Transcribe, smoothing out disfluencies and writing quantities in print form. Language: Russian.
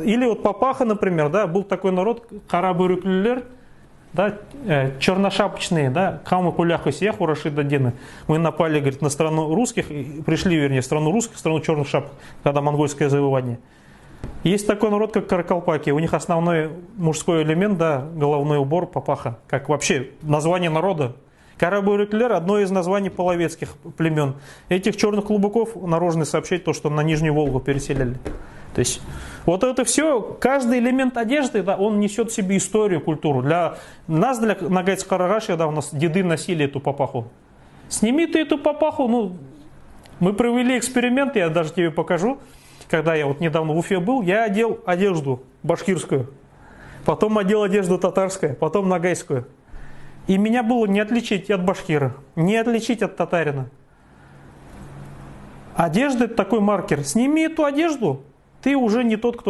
Или вот папаха, например, да, был такой народ, карабурюклюлер, да, черношапочные, да, камы пуляху сеху рашидадины. Мы напали, говорит, на страну русских, пришли, вернее, в страну русских, в страну черных шапок, когда монгольское завоевание. Есть такой народ, как каракалпаки. У них основной мужской элемент, да, головной убор, папаха, как вообще название народа. Карабурюклер – одно из названий половецких племен. Этих черных клубуков наружно сообщать то, что на Нижнюю Волгу переселяли. То есть вот это все, каждый элемент одежды, да, он несет в себе историю, культуру. Для нас, для Нагайцы-Карагаши, да, у нас деды носили эту папаху. Сними ты эту папаху, ну, мы провели эксперимент, я даже тебе покажу. Когда я вот недавно в Уфе был, я одел одежду башкирскую, потом одел одежду татарскую, потом нагайскую. И меня было не отличить от башкира, не отличить от татарина. Одежда – это такой маркер. Сними эту одежду, ты уже не тот, кто